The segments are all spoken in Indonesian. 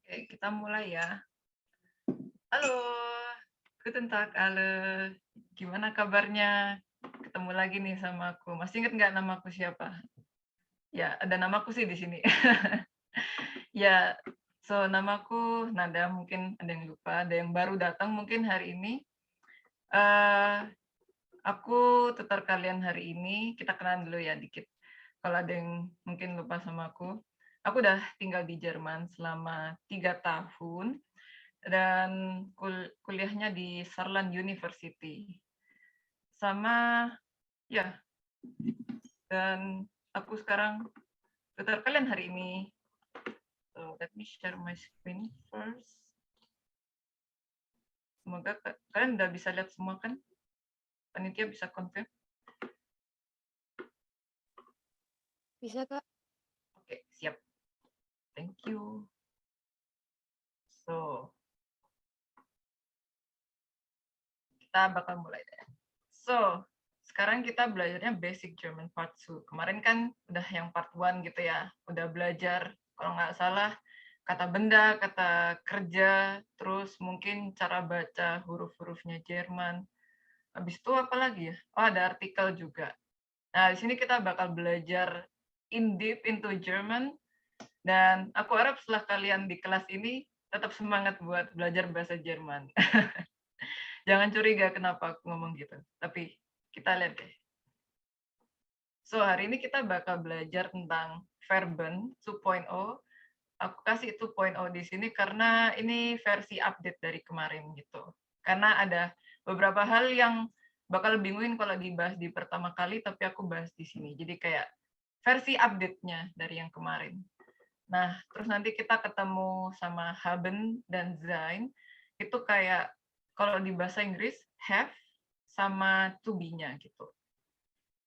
Oke, kita mulai ya. Halo, guten Tag alle. Gimana kabarnya? Ketemu lagi nih sama aku. Masih inget nggak namaku siapa? Ya, ada namaku sih di sini. Ya, so namaku Nada, mungkin ada yang lupa, ada yang baru datang mungkin hari ini. Eh, aku tutor kalian hari ini. Kita kenalan dulu ya dikit. Kalau ada yang mungkin lupa sama aku udah tinggal di Jerman selama 3 tahun. Dan kuliahnya di Saarland University. Sama ya, dan aku sekarang tutor kalian hari ini. So, let me share my screen first. Semoga kalian udah bisa lihat semua kan? Panitia bisa confirm? Bisa, Kak. Oke, siap. Thank you. So, kita bakal mulai deh. So, sekarang kita belajarnya basic German part 2. Kemarin kan udah yang part 1 gitu ya. Udah belajar, kalau nggak salah, kata benda, kata kerja, terus mungkin cara baca huruf-hurufnya Jerman. Habis itu apa lagi ya? Oh, ada artikel juga. Nah, di sini kita bakal belajar in deep into German, dan aku harap setelah kalian di kelas ini tetap semangat buat belajar bahasa Jerman. Jangan curiga kenapa aku ngomong gitu. Tapi kita lihat deh. So, hari ini kita bakal belajar tentang Verben 2.0. Aku kasih 2.0 di sini karena ini versi update dari kemarin gitu. Karena ada beberapa hal yang bakal bingungin kalau dibahas di pertama kali, tapi aku bahas di sini. Jadi kayak versi update-nya dari yang kemarin. Nah, terus nanti kita ketemu sama haben dan sein. Itu kayak kalau di bahasa Inggris, have sama to be-nya gitu.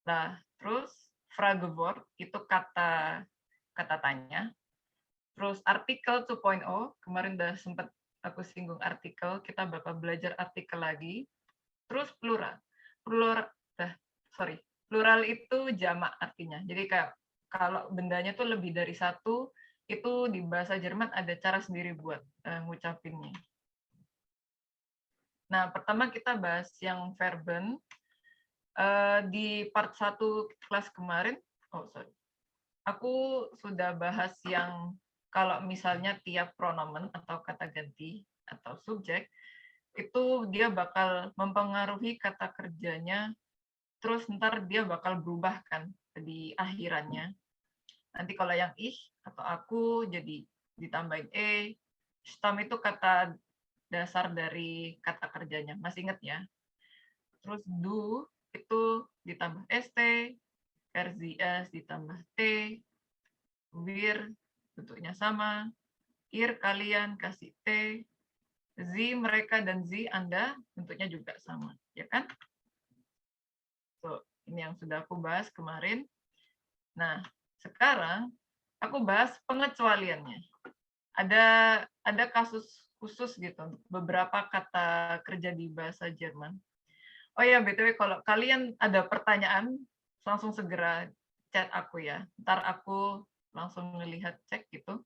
Nah, terus Fragewort itu kata tanya. Terus artikel 2.0, kemarin udah sempat aku singgung artikel, kita bakal belajar artikel lagi. Terus plural. Plural, plural itu jamak artinya. Jadi kayak kalau bendanya tuh lebih dari satu, itu di bahasa Jerman ada cara sendiri buat ngucapinnya. Nah, pertama kita bahas yang verben. Di part 1 kelas kemarin, aku sudah bahas yang kalau misalnya tiap pronomen atau kata ganti atau subjek, itu dia bakal mempengaruhi kata kerjanya, terus ntar dia bakal berubah kan di akhirannya. Nanti kalau yang ich atau aku jadi ditambahin stam itu kata dasar dari kata kerjanya. Masih ingat ya? Terus do itu ditambah st, rzs ditambah t, wir bentuknya sama, ir kalian kasih t, zi mereka dan zi Anda bentuknya juga sama, ya kan? So, ini yang sudah aku bahas kemarin. Nah, sekarang aku bahas pengecualiannya. Ada kasus khusus gitu untuk beberapa kata kerja di bahasa Jerman. Oh ya, BTW kalau kalian ada pertanyaan, langsung segera chat aku ya. Ntar aku langsung melihat cek gitu.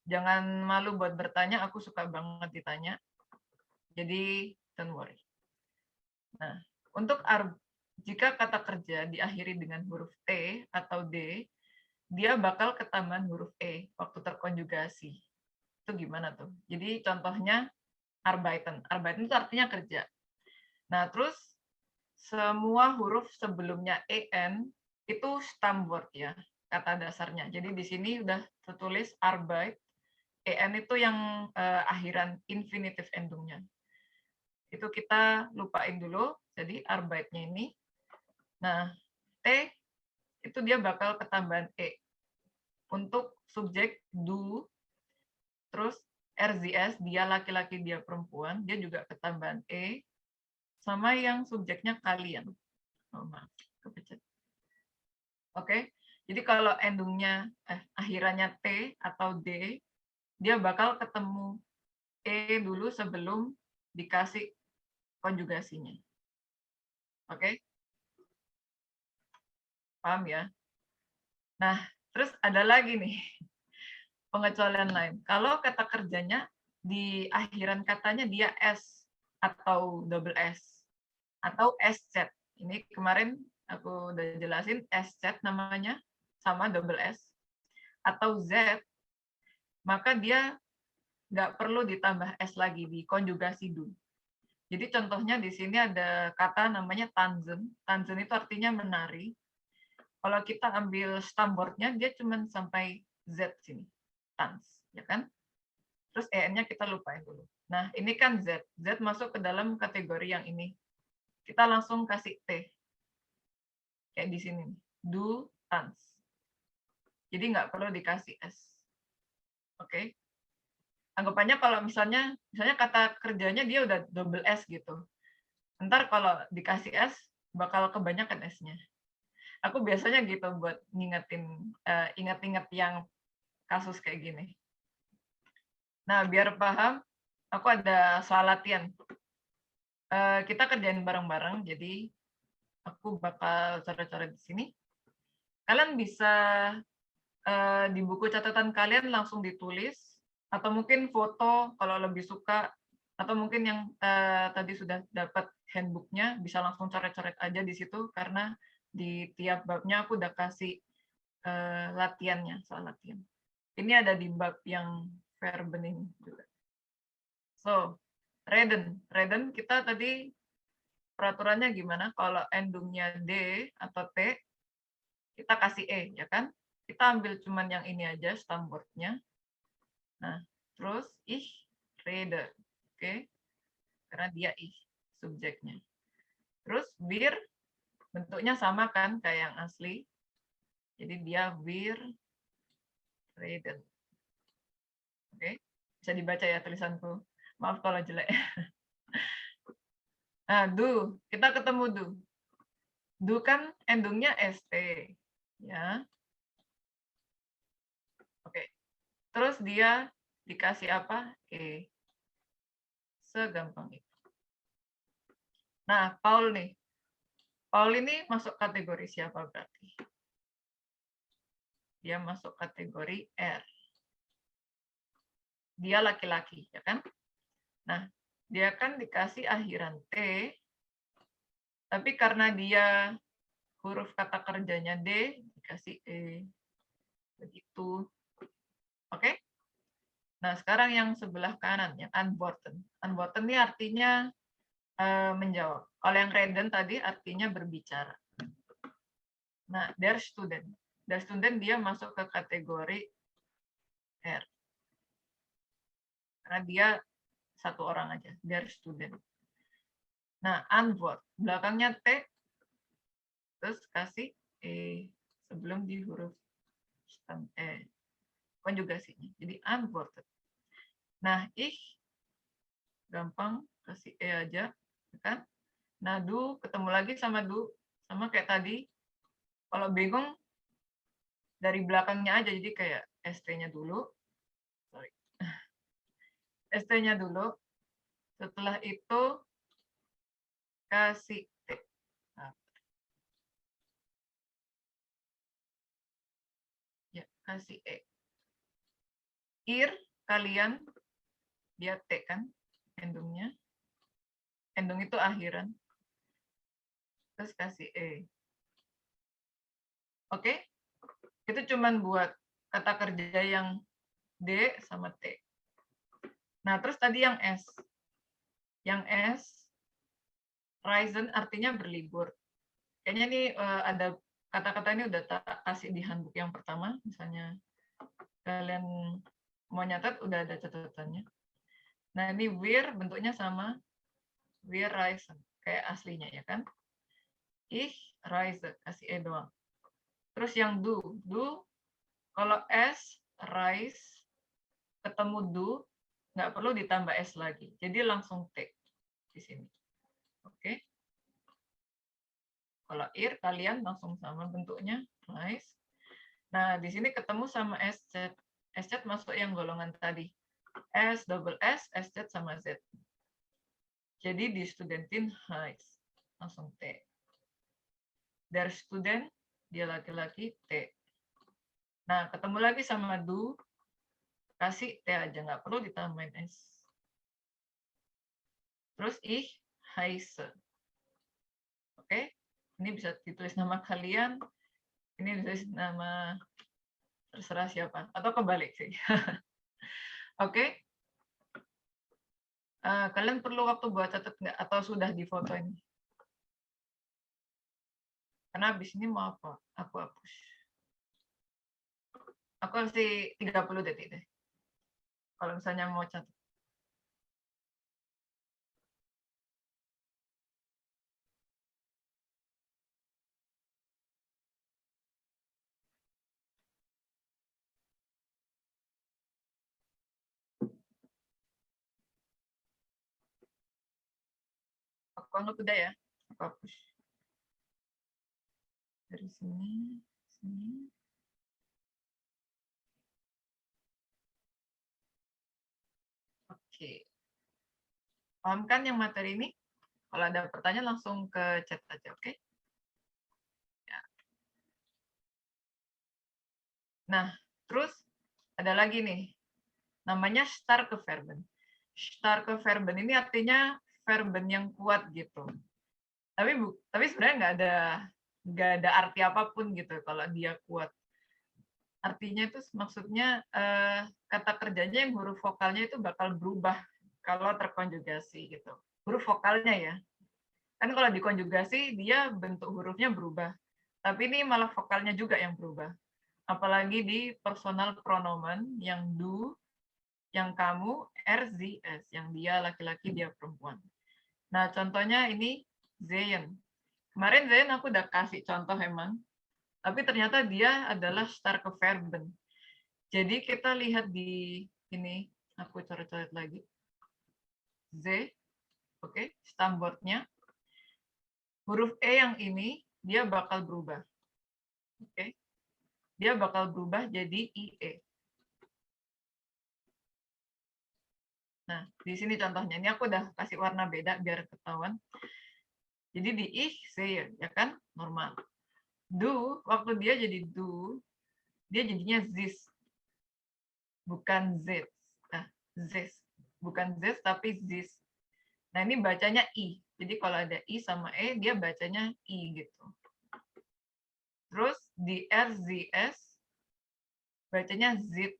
Jangan malu buat bertanya, aku suka banget ditanya. Jadi, don't worry. Nah, untuk jika kata kerja diakhiri dengan huruf T atau D, dia bakal ketambahan huruf E waktu terkonjugasi. Itu gimana tuh? Jadi contohnya arbeiten. Arbeiten itu artinya kerja. Nah, terus semua huruf sebelumnya en itu Stammwort ya, kata dasarnya. Jadi di sini udah tertulis Arbeit, en itu yang akhiran infinitive endingnya. Itu kita lupain dulu, jadi Arbeitnya ini. Nah, T itu dia bakal ketambahan E. Untuk subjek do, terus RZS, dia laki-laki, dia perempuan, dia juga ketambahan E, sama yang subjeknya kalian. Oh, maaf, kepencet. Oke, jadi kalau endingnya akhirannya T atau D, dia bakal ketemu E dulu sebelum dikasih konjugasinya. Oke, paham ya? Nah, terus ada lagi nih. pengecualian lain. Kalau kata kerjanya di akhiran katanya dia S atau double S atau SZ. Ini kemarin aku udah jelasin SZ namanya sama double S atau Z, maka dia nggak perlu ditambah S lagi di konjugasi do. Jadi contohnya di sini ada kata namanya tanzen. Tanzen itu artinya menari. Kalau kita ambil stambornya dia cuma sampai Z sini. Tans, ya kan? Terus EN-nya kita lupain dulu. Nah, ini kan Z. Z masuk ke dalam kategori yang ini. Kita langsung kasih T. Kayak di sini. Do, tans. Jadi nggak perlu dikasih S. Oke? Anggapannya kalau misalnya kata kerjanya dia udah double S gitu. Ntar kalau dikasih S, bakal kebanyakan S-nya. Aku biasanya gitu buat ngingetin, ingat-ingat yang kasus kayak gini. Nah, biar paham, aku ada soal latihan. Kita kerjain bareng-bareng, jadi aku bakal coret-coret di sini. Kalian bisa di buku catatan kalian langsung ditulis, atau mungkin foto kalau lebih suka, atau mungkin yang tadi sudah dapat handbooknya bisa langsung coret-coret aja di situ, karena di tiap babnya aku udah kasih latihannya, soal latihan. Ini ada di bab yang verbening juga. So, Reden kita tadi peraturannya gimana? Kalau endungnya D atau T, kita kasih E, ya kan? Kita ambil cuman yang ini aja, stambornya. Nah, terus ich rede. Oke? Karena dia ich, subjeknya. Terus wir, bentuknya sama kan kayak yang asli. Jadi dia wir reden. Oke? Bisa dibaca ya tulisanku. Maaf kalau jelek. Nah, do. Kita ketemu do. Do kan endungnya ST. Ya. Oke. Terus dia dikasih apa? E. Segampang itu. Nah, Paul nih. Paul ini masuk kategori siapa berarti? Dia masuk kategori R. Dia laki-laki, ya kan? Nah, dia kan dikasih akhiran T, tapi karena dia huruf kata kerjanya D, dikasih E. Begitu. Oke? Nah, sekarang yang sebelah kanan, yang unboten. Unboten ini artinya menjawab. Kalau yang Reden tadi artinya berbicara. Nah, der student. Der student dia masuk ke kategori R. Karena dia satu orang aja, der student. Nah, antwort. Belakangnya T, terus kasih E sebelum di huruf konjugasinya. Jadi antworted. Nah, ich gampang kasih E aja, kan? Nah, do ketemu lagi sama do, sama kayak tadi. Kalau bingung dari belakangnya aja, jadi kayak ST-nya dulu. Sorry. ST-nya dulu. Setelah itu kasih T. Nah. Ya, kasih E. Ir kalian dia T kan endungnya. Endung itu akhiran. Terus kasih E. Oke? Itu cuman buat kata kerja yang D sama T. Nah, terus tadi yang S. Yang S, Ryzen artinya berlibur. Kayaknya nih ada kata-kata ini udah tak kasih di handbook yang pertama. Misalnya kalian mau nyatet, udah ada catatannya. Nah, ini wir bentuknya sama. Wir Ryzen. Kayak aslinya, ya kan? Ich reise. Kasih E doang. Terus yang do. Do, kalau S, rise, ketemu do, nggak perlu ditambah S lagi. Jadi langsung T di sini. Oke. Kalau ir, kalian langsung sama bentuknya. Nice. Nah, di sini ketemu sama SZ. SZ masuk yang golongan tadi. S, double S, SZ sama Z. Jadi di studentin Heiß. Langsung T. Der student, dia laki-laki, T. Nah, ketemu lagi sama do. Kasih T aja, nggak perlu ditambahin S. Terus ich heiße. Oke, ini bisa ditulis nama kalian, ini ditulis nama terserah siapa, atau kebalik sih. Oke, kalian perlu waktu buat catat nggak, atau sudah di foto ini? Karena habis ini mau apa? Aku hapus. Aku kasih 30 detik deh. Kalau misalnya mau catat. Aku anggap udah ya. Aku hapus. Dari sini, sini. Oke. Paham kan yang materi ini? Kalau ada pertanyaan langsung ke chat aja, oke? Ya. Nah, terus ada lagi nih. Namanya starke Verben. Starke Verben ini artinya verben yang kuat gitu. Tapi sebenarnya nggak ada arti apapun gitu kalau dia kuat. Artinya itu maksudnya kata kerjanya yang huruf vokalnya itu bakal berubah kalau terkonjugasi gitu. Huruf vokalnya ya. Kan kalau dikonjugasi dia bentuk hurufnya berubah. Tapi ini malah vokalnya juga yang berubah. Apalagi di personal pronomen yang du, yang kamu, er, sie, es. Yang dia laki-laki, dia perempuan. Nah, contohnya ini sehen. Kemarin sehen aku udah kasih contoh emang. Tapi ternyata dia adalah starke Verben. Jadi kita lihat di ini, aku coret-coret lagi. Z, oke, stambornya. Huruf E yang ini, dia bakal berubah. Oke. Dia bakal berubah jadi IE. Nah, di sini contohnya. Ini aku udah kasih warna beda biar ketahuan. Jadi di ich, sehe, ya kan? Normal. Du, waktu dia jadi du, dia jadinya zis. Bukan z. Nah, zis. Bukan zis, tapi zis. Nah, ini bacanya I. Jadi kalau ada I sama E, dia bacanya I gitu. Terus di RZS, bacanya zit.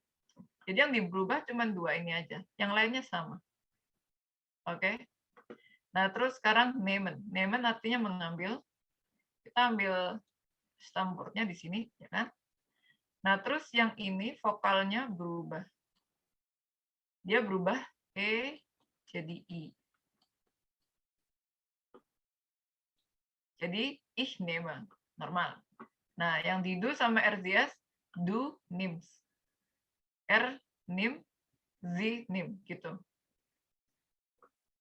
Jadi yang diberubah cuma dua ini aja. Yang lainnya sama. Oke. Nah, terus sekarang nemen. Nemen artinya mengambil. Kita ambil stambornya di sini, ya kan? Nah, terus yang ini vokalnya berubah. Dia berubah E jadi I. Jadi ich nehme, normal. Nah, yang di du sama RZS, du nimmst. Nim, sie nimmt, gitu.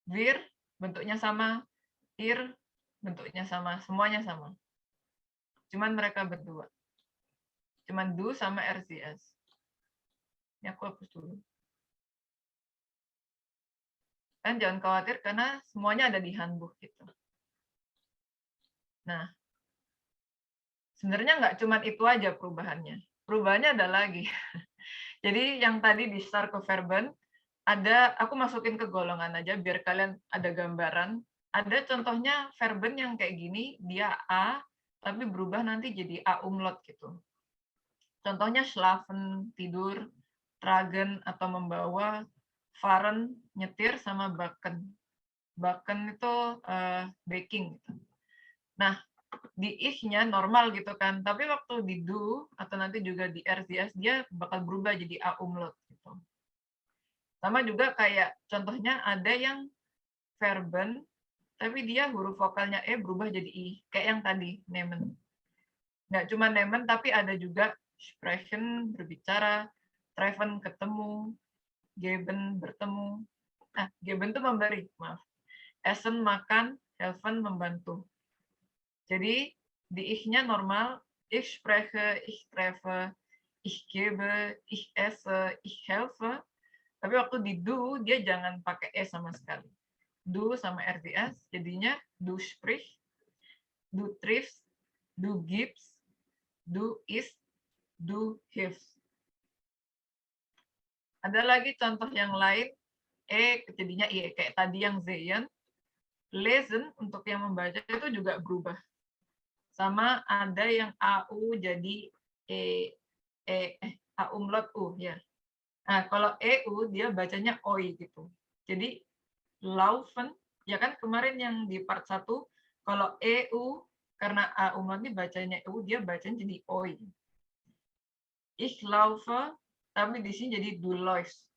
Wir bentuknya sama, ihr bentuknya sama, semuanya sama. Cuman mereka berdua. Cuman du sama RCS. Ini aku hapus dulu. Kan jangan khawatir karena semuanya ada di handbook gitu. Nah, sebenarnya nggak cuma itu aja perubahannya. Perubahannya ada lagi. Jadi yang tadi di starke Verben, ada, aku masukin ke golongan aja biar kalian ada gambaran. Ada contohnya verben yang kayak gini, dia A, tapi berubah nanti jadi A umlaut gitu. Contohnya schlafen, tidur, tragen atau membawa, fahren, nyetir, sama baken. Baken itu baking. Gitu. Nah, di ich-nya normal gitu kan, tapi waktu di do atau nanti juga di RCS dia bakal berubah jadi A umlaut gitu. Sama juga kayak contohnya ada yang verben tapi dia huruf vokalnya E berubah jadi I, kayak yang tadi nemen. Nggak cuma nemen tapi ada juga sprechen berbicara, treffen ketemu, geben bertemu. Nah, geben itu memberi, maaf. Essen makan, helfen membantu. Jadi di ich-nya normal, ich spreche, ich treffe, ich gebe, ich esse, ich helfe. Tapi waktu di do, dia jangan pakai E sama sekali. Do sama RTS, jadinya du sprichst, du triffst, du gibst, du isst, du hilfst. Ada lagi contoh yang lain, jadinya IE, kayak tadi yang sehen. Lesen untuk yang membaca itu juga berubah. Sama ada yang AU jadi A umlaut U ya. Nah, kalau EU dia bacanya OI gitu. Jadi laufen, ya kan kemarin yang di part 1, kalau EU karena A umlaut ini bacanya EU, dia bacanya jadi OI. Ich laufe, tapi di sini jadi du läufst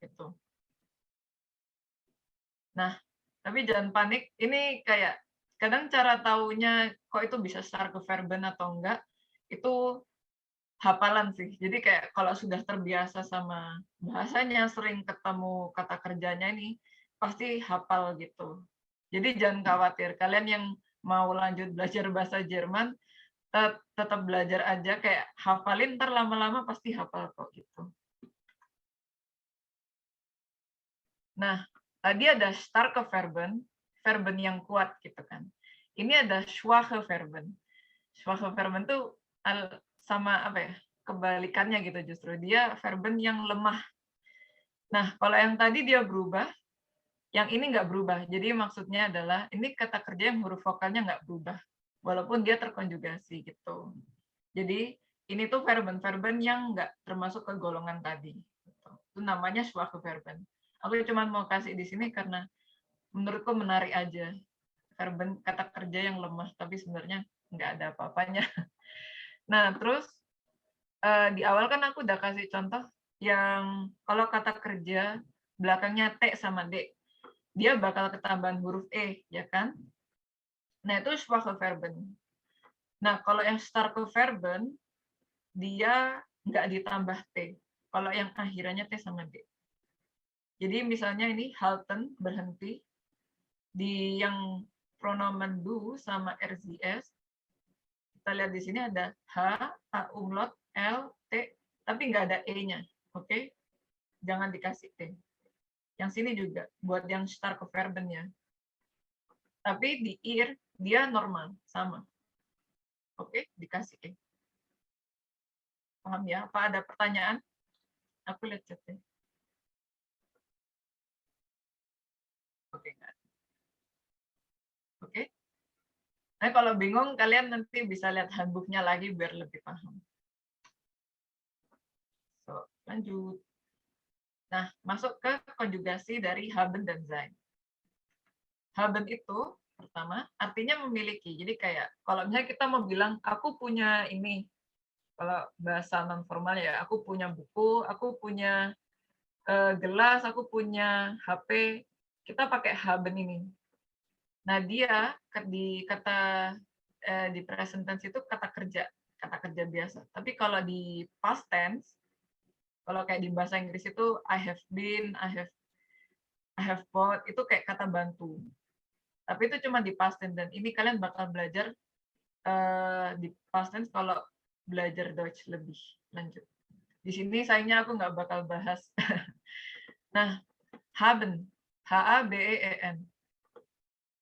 gitu. Nah, tapi jangan panik, ini kayak kadang cara taunya kok itu bisa start ke verben atau enggak, itu hafalan sih. Jadi kayak kalau sudah terbiasa sama bahasanya, sering ketemu kata kerjanya ini, pasti hafal gitu. Jadi jangan khawatir, kalian yang mau lanjut belajar bahasa Jerman, tetap belajar aja, kayak hafalin, ntar lama-lama pasti hafal kok gitu. Nah, tadi ada starke Verben, verben yang kuat gitu kan. Ini ada schwache Verben. Schwache Verben tuh sama apa ya? Kebalikannya gitu justru. Dia verben yang lemah. Nah, kalau yang tadi dia berubah, yang ini nggak berubah. Jadi maksudnya adalah ini kata kerja yang huruf vokalnya nggak berubah, walaupun dia terkonjugasi gitu. Jadi ini tuh verben-verben yang nggak termasuk ke golongan tadi. Gitu. Itu namanya schwache Verben. Aku cuma mau kasih di sini karena menurutku menarik aja. Verben kata kerja yang lemah, tapi sebenarnya nggak ada apa-apanya. Nah, terus di awal kan aku udah kasih contoh yang kalau kata kerja belakangnya T sama D, dia bakal ketambahan huruf E, ya kan? Nah, itu schwache Verben. Nah, kalau yang starke Verben, dia nggak ditambah T. Kalau yang akhirannya T sama D. Jadi misalnya ini halten, berhenti, di yang pronomen du sama RZS, kita lihat di sini ada H, A umlaut, L, T, tapi nggak ada E-nya. Oke? Jangan dikasih T. Yang sini juga, buat yang starke Verben-nya. Tapi di ir, dia normal, sama. Oke? Dikasih E. Paham ya? Apa ada pertanyaan? Aku lihat chatnya. Oke, nggak. Oke? Nah, kalau bingung, kalian nanti bisa lihat handbooknya lagi biar lebih paham. So, lanjut. Nah, masuk ke konjugasi dari haben dan sein. Haben itu, pertama, artinya memiliki. Jadi kayak, kalau misalnya kita mau bilang, aku punya ini, kalau bahasa non-formal ya, aku punya buku, aku punya gelas, aku punya HP, kita pakai haben ini. Nah, dia di kata di present tense itu kata kerja biasa. Tapi kalau di past tense, kalau kayak di bahasa Inggris itu I have been, I have bought, itu kayak kata bantu. Tapi itu cuma di past tense, dan ini kalian bakal belajar di past tense kalau belajar Deutsch lebih lanjut. Di sini sayangnya aku nggak bakal bahas. Nah, haben, H-A-B-E-E-N.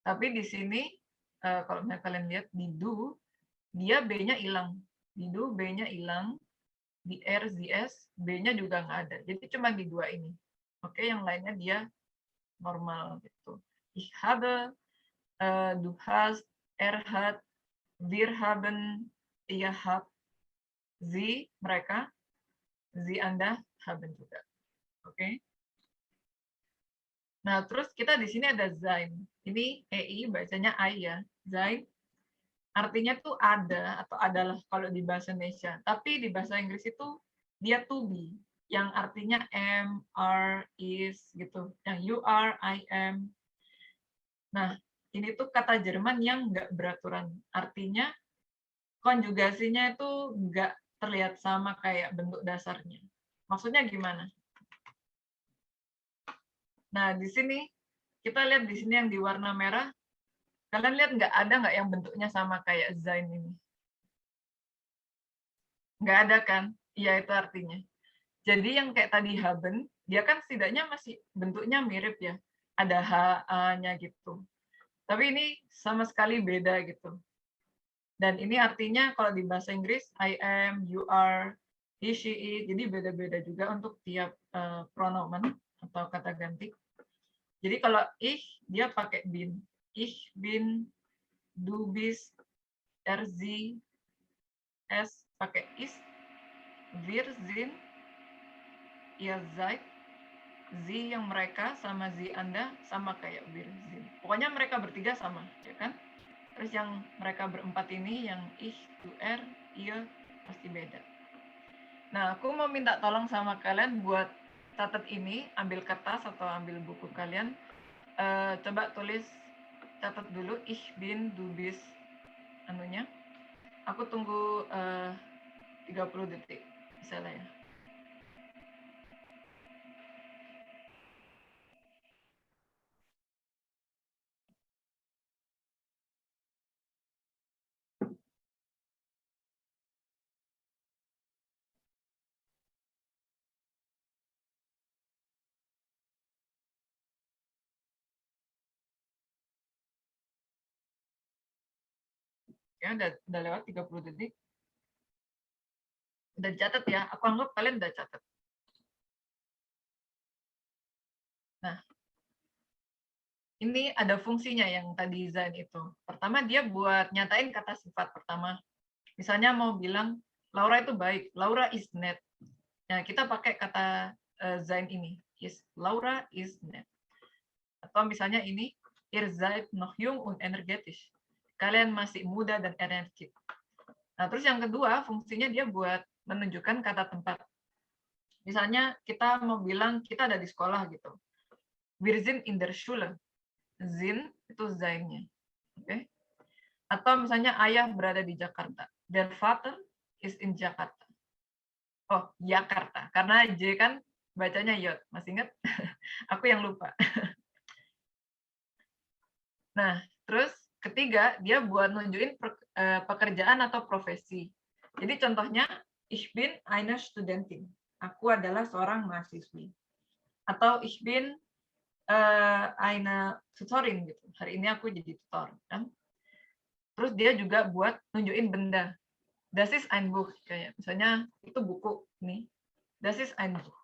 Tapi di sini, kalau misalnya kalian lihat, di do, dia B-nya hilang. Di do, B-nya hilang. Di R, ZS, B-nya juga nggak ada. Jadi cuma di dua ini. Oke, yang lainnya dia normal. Gitu. Ich habe, du hast, er hat, wir haben, ihr habt, sie, mereka, sie, Anda, haben juga. Oke. Nah, terus kita di sini ada sein. Ini EI, bacanya I ya. Sein artinya tuh ada atau adalah kalau di bahasa Indonesia. Tapi di bahasa Inggris itu dia to be, yang artinya am, are, is gitu. Yang you are, I am. Nah, ini tuh kata Jerman yang nggak beraturan. Artinya konjugasinya itu nggak terlihat sama kayak bentuk dasarnya. Maksudnya gimana? Nah, di sini kita lihat di sini yang di warna merah. Kalian lihat nggak yang bentuknya sama kayak sein ini? Nggak ada kan? Iya, itu artinya. Jadi yang kayak tadi haben, dia kan setidaknya masih bentuknya mirip ya. Ada H-nya gitu. Tapi ini sama sekali beda gitu. Dan ini artinya kalau di bahasa Inggris, I am, you are, he, she, it. Jadi beda-beda juga untuk tiap pronomen atau kata ganti. Jadi kalau ich, dia pakai bin. Ich bin, du bist, sie, es pakai ist, wir sind, ihr seid, sie yang mereka sama sie Anda sama kayak wir sind. Pokoknya mereka bertiga sama, ya kan? Terus yang mereka berempat ini, yang ich, du, ihr, pasti beda. Nah, aku mau minta tolong sama kalian buat catat ini, ambil kertas atau ambil buku kalian. Coba tulis, catat dulu, ich bin, du bist, anunya. Aku tunggu 30 detik, bisa lah ya. Ya, udah lewat 30 detik. Udah catat ya, aku anggap kalian udah catat. Nah, ini ada fungsinya yang tadi Zain itu. Pertama, dia buat nyatain kata sifat pertama. Misalnya mau bilang, Laura itu baik, Laura is net. Nah, kita pakai kata Zain ini, Laura is net. Atau misalnya ini, ihr seid noch jung und energetisch. Kalian masih muda dan energik. Nah, terus yang kedua, fungsinya dia buat menunjukkan kata tempat. Misalnya kita mau bilang kita ada di sekolah gitu. Wir sind in der Schule. Sind itu Zainnya. Oke. Atau misalnya ayah berada di Jakarta. Der Vater is in Jakarta. Oh, Jakarta. Karena J kan bacanya J. Masih ingat? Aku yang lupa. Nah, terus ketiga, dia buat nunjukin pekerjaan atau profesi. Jadi contohnya, ich bin eine Studentin. Aku adalah seorang mahasiswi. Atau ich bin eine Tutorin gitu. Hari ini aku jadi tutor, kan? Terus dia juga buat nunjukin benda. Das ist ein Buch, kayak misalnya itu buku nih. Das ist ein Buch.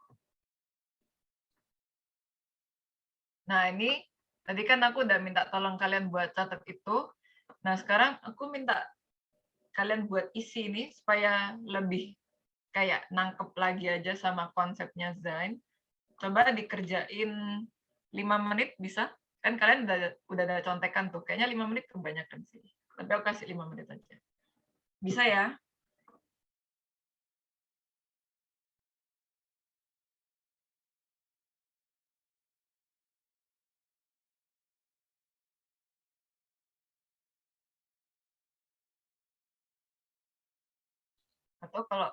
Nah, ini tadi kan aku udah minta tolong kalian buat catat itu. Nah, sekarang aku minta kalian buat isi ini supaya lebih kayak nangkep lagi aja sama konsepnya Zain. Coba dikerjain 5 menit bisa? Kan kalian udah ada contekan tuh. Kayaknya 5 menit kebanyakan sih. Tapi aku kasih 5 menit aja. Bisa ya? Atau kalau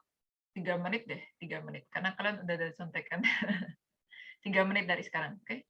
3 menit deh, 3 menit. Karena kalian udah ada contekan. 3 menit dari sekarang, oke?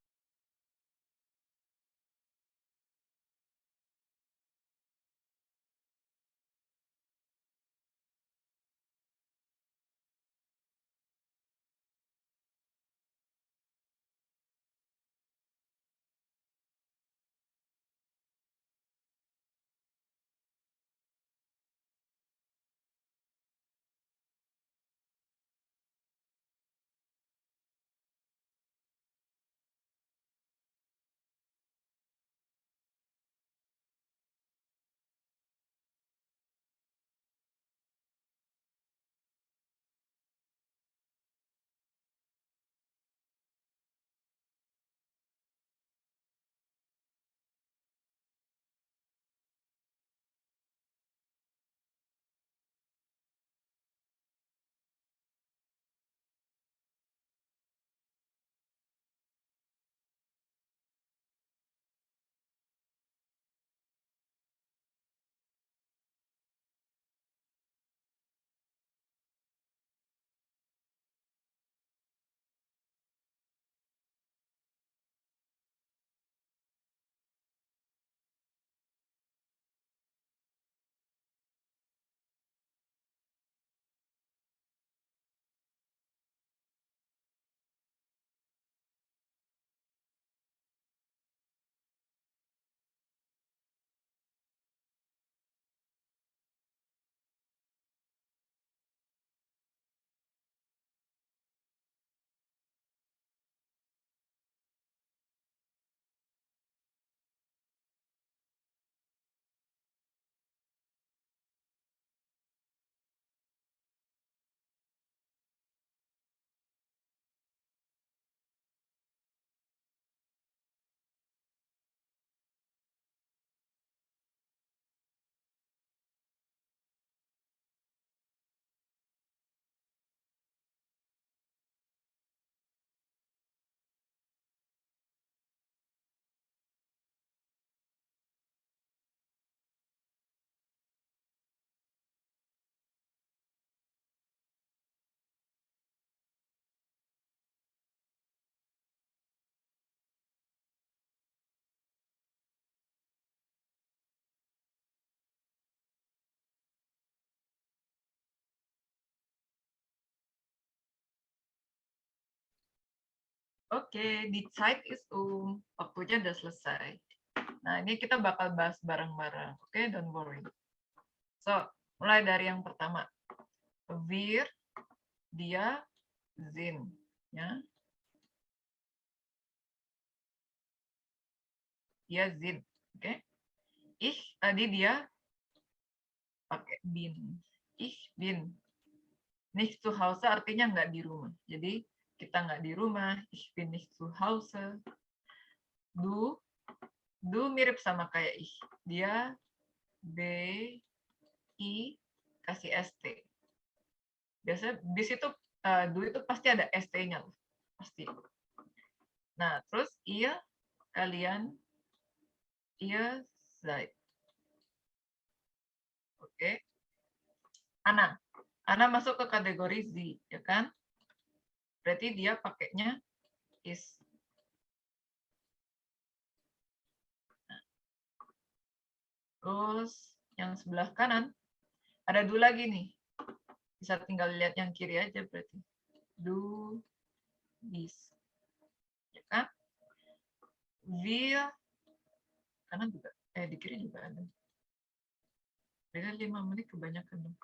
Oke, die Zeit ist waktunya udah selesai. Nah, ini kita bakal bahas bareng-bareng. Oke, don't worry. So, mulai dari yang pertama. Wir, dia, sind. Ya. Dia sind. Oke. Ich, tadi dia pakai bin. Ich bin. Nicht zu Hause artinya nggak di rumah. Jadi, kita nggak di rumah. Ich bin nicht zu Hause. Du mirip sama kayak ich. Dia B, I, kasih ST. Biasanya di situ du itu pasti ada ST-nya. Pasti. Nah, terus iya, kalian, iya, seid. Oke. Ana masuk ke kategori Z, ya kan? Berarti dia pakainya is. Terus yang sebelah kanan ada du lagi nih. Bisa tinggal lihat yang kiri aja berarti. Du, bis. Ya kan? Wir, kanan juga. Di kiri juga ada. Beda 5 menit kebanyakan dong.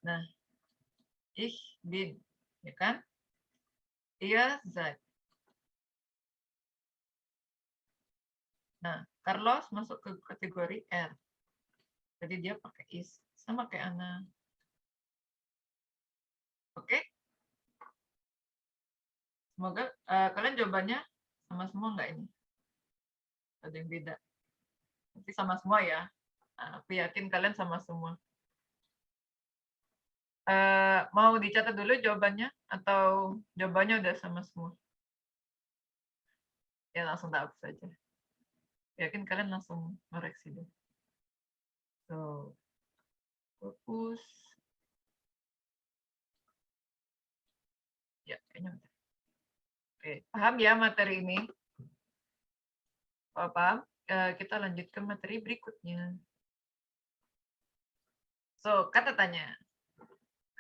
Nah, ich bin. Ya kan? Ihr seid. Nah, Carlos masuk ke kategori R. Jadi dia pakai is. Sama kayak Ana. Oke? Semoga kalian jawabannya sama semua nggak ini? Ada yang beda. Nanti sama semua ya. Aku yakin kalian sama semua. Mau dicatat dulu jawabannya? Atau jawabannya udah sama semua? Ya langsung tak hapus saja. Yakin kalian langsung koreksi deh. So, fokus. Ya, kayaknya udah. Oke, paham ya materi ini? Kalau paham, kita lanjut ke materi berikutnya. So, kata tanya.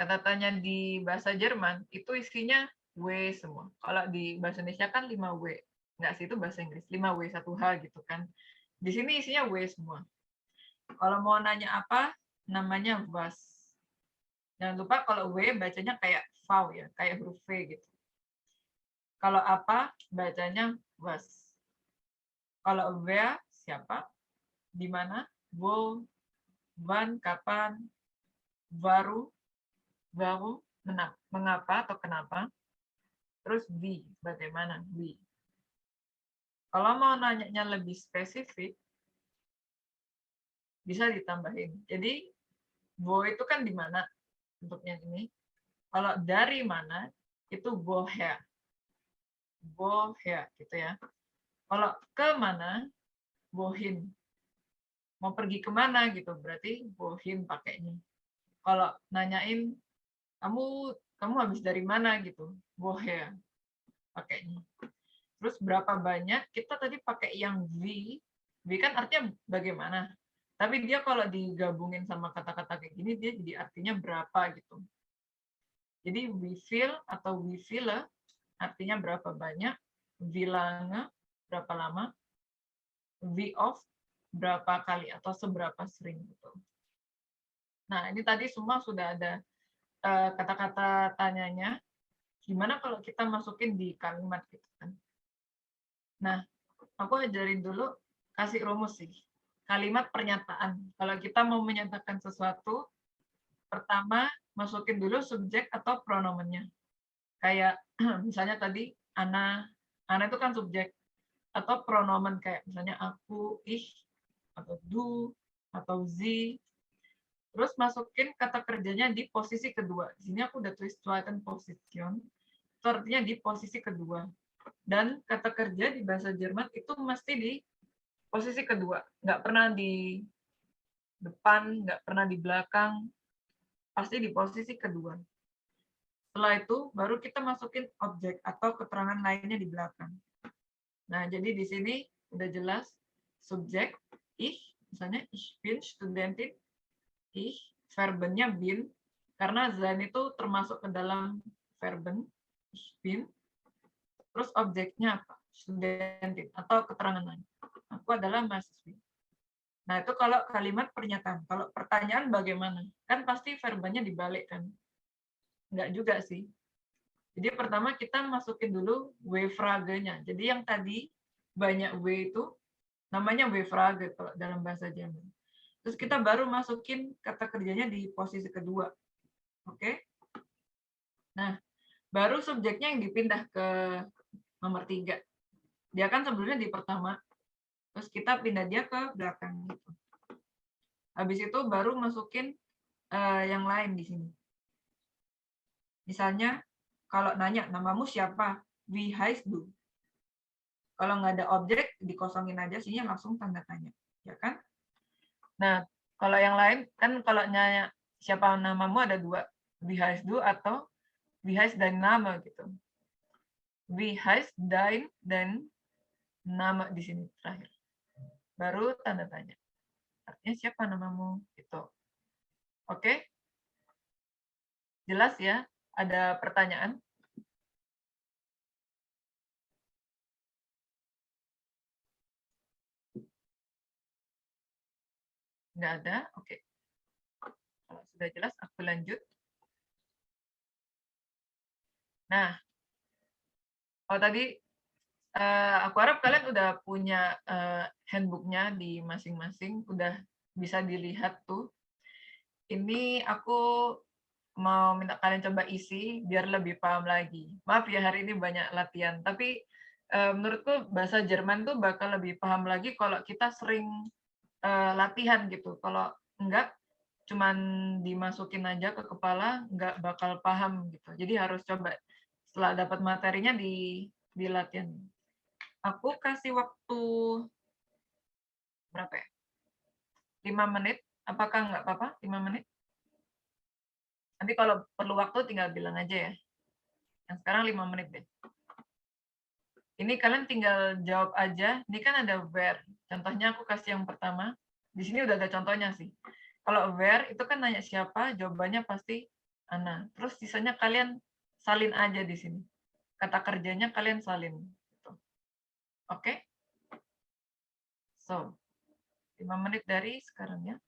Kata tanya di bahasa Jerman, itu isinya W semua. Kalau di bahasa Indonesia kan 5W. Enggak sih, itu bahasa Inggris. 5W, 1H gitu kan. Di sini isinya W semua. Kalau mau nanya apa, namanya was. Jangan lupa kalau W bacanya kayak V ya, kayak huruf V gitu. Kalau apa, bacanya was. Kalau wer, siapa, di mana, wo, wann, kapan, baru, mengapa atau kenapa, terus wie, bagaimana, wie. Kalau mau nanyanya lebih spesifik, bisa ditambahin. Jadi, wo itu kan di mana, bentuknya ini. Kalau dari mana, itu woher. Woher, gitu ya. Kalau ke mana, wohin. Mau pergi kemana gitu, berarti wohin pakainya. Kalau nanyain, kamu habis dari mana gitu, woher pakainya. Terus berapa banyak, kita tadi pakai yang wie kan artinya bagaimana. Tapi dia kalau digabungin sama kata-kata kayak gini, dia jadi artinya berapa gitu. Jadi wie viel atau wie viele artinya berapa banyak, wie lange berapa lama, wie oft berapa kali atau seberapa sering gitu. Nah, ini tadi semua sudah ada kata-kata tanyanya. Gimana kalau kita masukin di kalimat gitu kan? Nah, aku ajarin dulu kasih rumus sih. Kalimat pernyataan. Kalau kita mau menyatakan sesuatu, pertama masukin dulu subjek atau pronomennya. Kayak misalnya tadi Ana itu kan subjek atau pronomen kayak misalnya aku, ich, atau du, atau sie. Terus masukin kata kerjanya di posisi kedua. Di sini aku udah tulis zweiten Position. Itu artinya di posisi kedua. Dan kata kerja di bahasa Jerman itu mesti di posisi kedua. Nggak pernah di depan, nggak pernah di belakang. Pasti di posisi kedua. Setelah itu, baru kita masukin objek atau keterangan lainnya di belakang. Nah, jadi di sini udah jelas subjek, ich, misalnya ich bin Studentin, ich, verbennya bin, karena sein itu termasuk ke dalam verben, ich bin. Terus objeknya apa? Studentin atau keterangan lain. Aku adalah mahasiswi. Nah, itu kalau kalimat pernyataan. Kalau pertanyaan bagaimana? Kan pasti verbanya dibalik kan? Enggak juga sih. Jadi pertama kita masukin dulu W-frage-nya. Jadi yang tadi banyak W itu namanya W-frage kalau dalam bahasa Jerman. Terus kita baru masukin kata kerjanya di posisi kedua. Oke? Nah, baru subjeknya yang dipindah ke nomor 3. Dia kan sebelumnya di pertama. Terus kita pindah dia ke belakang gitu. Habis itu baru masukin yang lain di sini. Misalnya kalau nanya namamu siapa? Wie heißt du? Kalau nggak ada objek dikosongin aja sihnya langsung tanda tanya, ya kan? Nah, kalau yang lain kan kalau nanya siapa namamu ada 2, wie heißt du atau wie heißt dein Name gitu. Wie heißt dein dan nama di sini terakhir. Baru tanda tanya. Artinya siapa namamu gitu. Oke? Jelas ya? Ada pertanyaan? Nggak ada? Oke. Kalau sudah jelas, aku lanjut. Nah, kalau tadi aku harap kalian udah punya handbook-nya di masing-masing, udah bisa dilihat tuh. Ini aku mau minta kalian coba isi biar lebih paham lagi. Maaf ya hari ini banyak latihan, tapi menurutku bahasa Jerman tuh bakal lebih paham lagi kalau kita sering latihan gitu. Kalau enggak, cuman dimasukin aja ke kepala, nggak bakal paham gitu. Jadi harus coba setelah dapat materinya di latihan. Aku kasih waktu berapa ya? 5 menit. Apakah nggak apa-apa 5 menit? Nanti kalau perlu waktu tinggal bilang aja ya. Yang sekarang 5 menit deh. Ini kalian tinggal jawab aja. Ini kan ada where. Contohnya aku kasih yang pertama. Di sini udah ada contohnya sih. Kalau where itu kan nanya siapa, jawabannya pasti Ana. Terus sisanya kalian salin aja di sini. Kata kerjanya kalian salin. Gitu. Oke? So, 5 menit dari sekarang ya.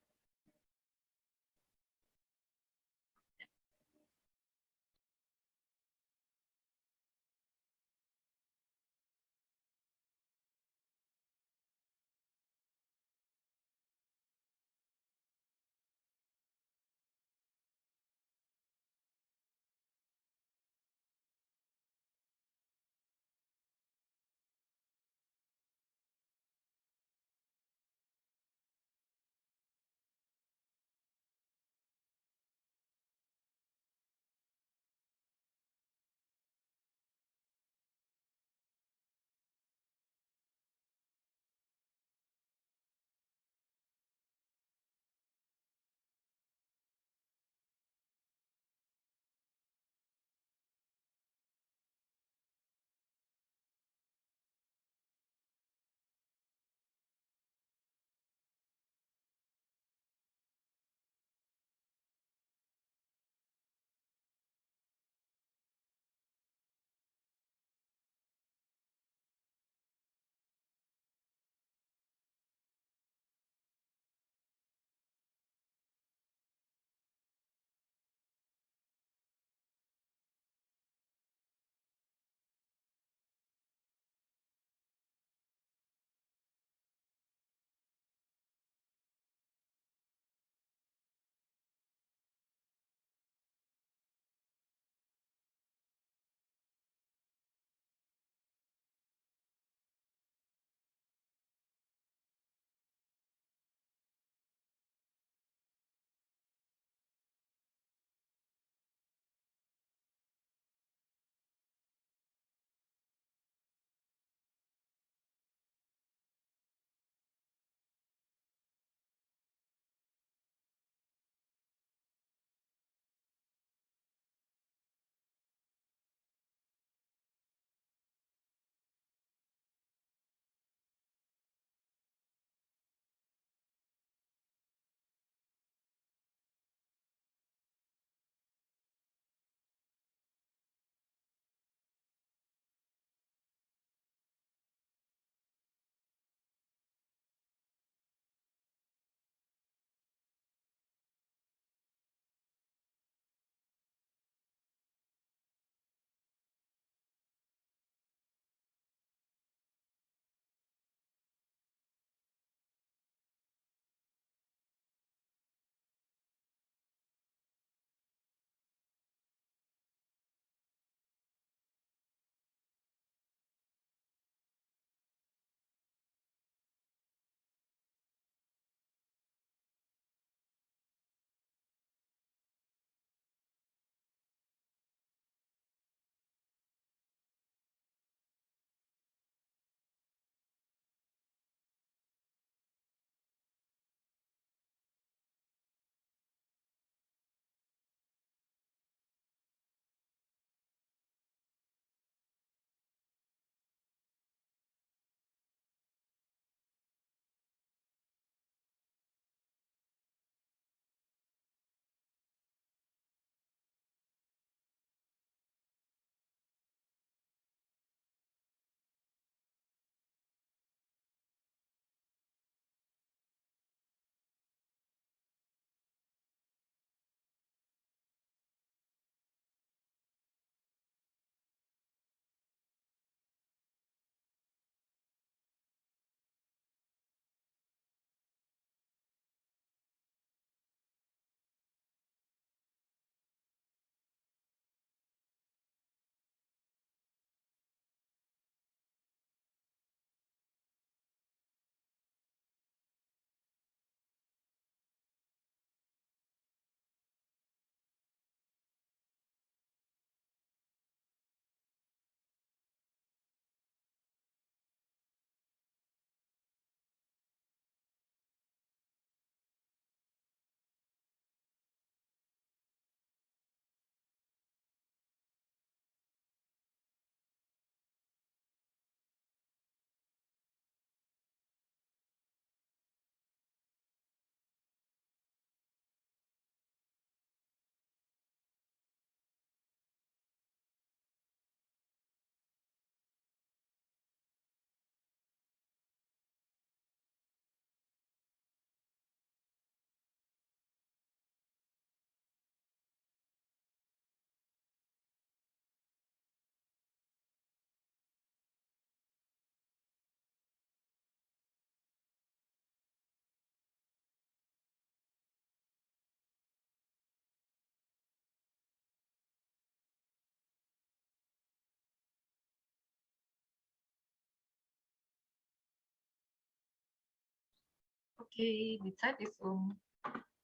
Oke, di Zeit ist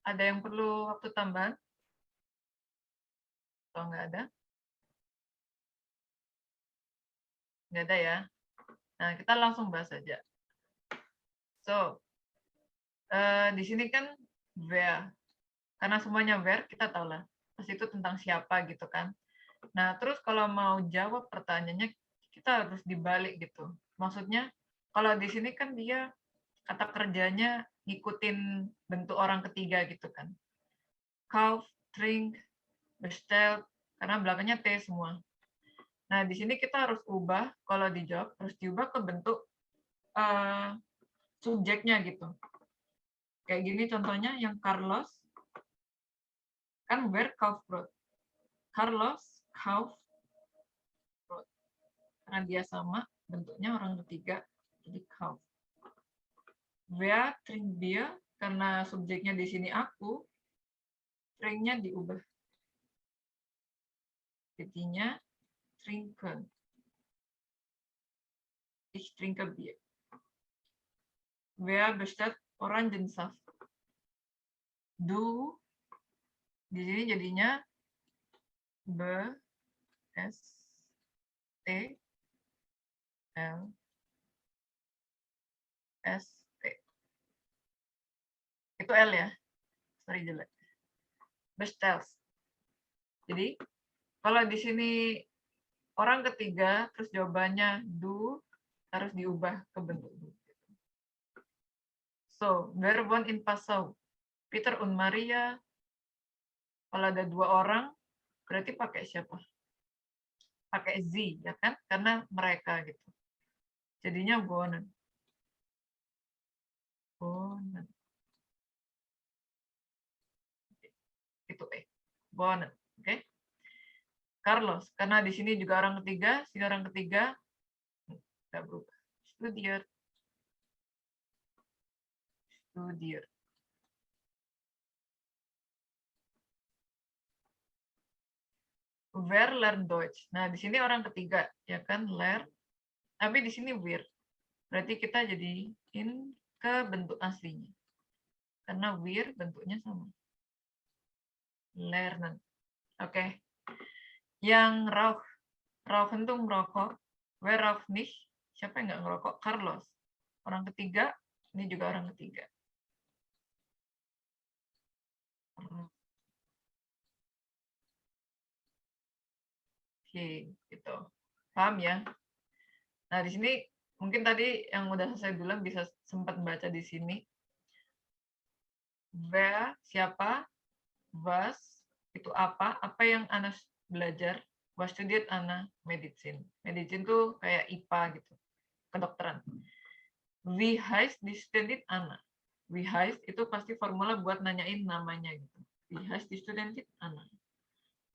Ada yang perlu waktu tambahan? Atau nggak ada? Nggak ada ya. Nah, kita langsung bahas aja. So, di sini kan wer. Karena semuanya wer, kita tahu lah. Pasti itu tentang siapa gitu kan. Nah, terus kalau mau jawab pertanyaannya, kita harus dibalik gitu. Maksudnya, kalau di sini kan dia kata kerjanya ngikutin bentuk orang ketiga gitu kan. Kauf, trink, bestellt, karena belakangnya T semua. Nah, di sini kita harus ubah, kalau dijawab, harus diubah ke bentuk subjeknya gitu. Kayak gini contohnya, yang Carlos, kan wer kauft Brot. Carlos kauft Brot. Karena dia sama, bentuknya orang ketiga, jadi kauft. Wer trinkt Bier, karena subjeknya di sini aku, trinknya diubah. Jadinya trinken. Ich trinke Bier. Wer bestellt Orangensaft? Du, di sini jadinya B, S, T, L, S, T. Itu L ya? Sorry jelek. Bestellt. Jadi, kalau di sini orang ketiga, terus jawabannya du, harus diubah ke bentuk du. So, wer wohnt in Passau? Peter und Maria. Kalau ada dua orang, berarti pakai siapa? Pakai sie, ya kan? Karena mereka gitu. Jadinya wohnen. Wohnen. Itu wohnen. Oke? Carlos, karena di sini juga orang ketiga, sini orang ketiga nggak berubah. Studiert. Studiert. Wer lernt Deutsch? Nah, di sini orang ketiga, ya kan? Ler. Tapi di sini wir. Berarti kita jadiin ke bentuk aslinya. Karena wir bentuknya sama. Lernen. Oke. Yang rauch. Rauchen itu merokok. Wer raucht nicht? Siapa yang nggak ngerokok? Carlos. Orang ketiga, ini juga orang ketiga. Oke, gitu. Paham ya? Nah, di sini mungkin tadi yang udah saya bilang bisa sempat baca di sini. Wer, siapa? Was, itu apa yang Ana belajar? Was studiert Ana? Medizin. Medizin tuh kayak IPA gitu, kedokteran. Wie heißt die Studentin Ana? Wie heißt itu pasti formula buat nanyain namanya gitu. Wie heißt die Studentin Ana?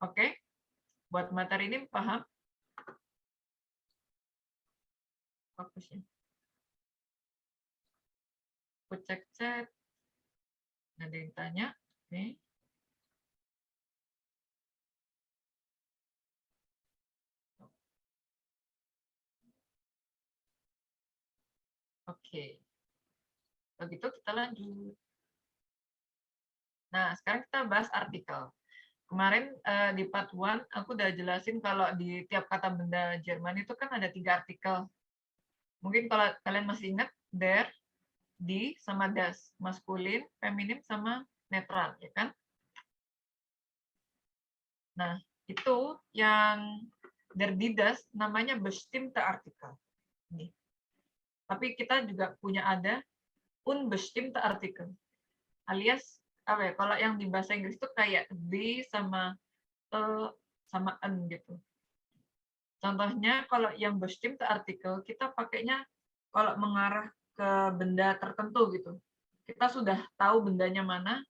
Oke? Buat materi ini paham? Fokusnya. Aku cek-cek. Ada yang tanya? Nih. Oke. Kalau gitu kita lanjut. Nah, sekarang kita bahas artikel. Kemarin di part 1 aku udah jelasin kalau di tiap kata benda Jerman itu kan ada 3 artikel. Mungkin kalau kalian masih ingat, der, die, sama das. Maskulin, feminim, sama netral, ya kan? Nah, itu yang der, die, das namanya bestimmte Artikel. Nih. Tapi kita juga punya ada unbestimmte Artikel. Alias apa ya? Kalau yang di bahasa Inggris itu kayak be sama sama en gitu. Contohnya kalau yang bestimmte Artikel kita pakainya kalau mengarah ke benda tertentu gitu. Kita sudah tahu bendanya mana,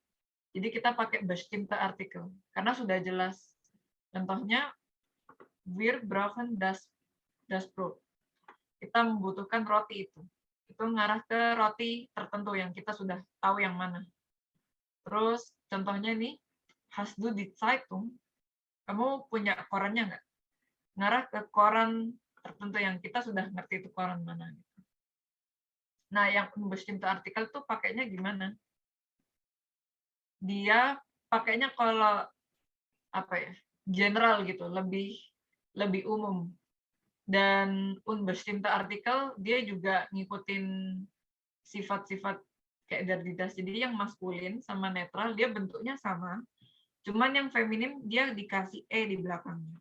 jadi kita pakai bestimmte Artikel karena sudah jelas. Contohnya wir brauchen das Brot. Kita membutuhkan roti itu. Itu mengarah ke roti tertentu yang kita sudah tahu yang mana. Terus contohnya nih, hast du die Zeitung? Kamu punya korannya nggak? Ngarah ke koran tertentu yang kita sudah ngerti itu koran mana. Nah, yang unbestimmte Artikel tuh pakainya gimana? Dia pakainya kalau apa ya? General gitu, lebih umum. Dan unbestimmte Artikel dia juga ngikutin sifat-sifat kayak dari das. Jadi yang maskulin sama netral dia bentuknya sama. Cuman yang feminim dia dikasih e di belakangnya.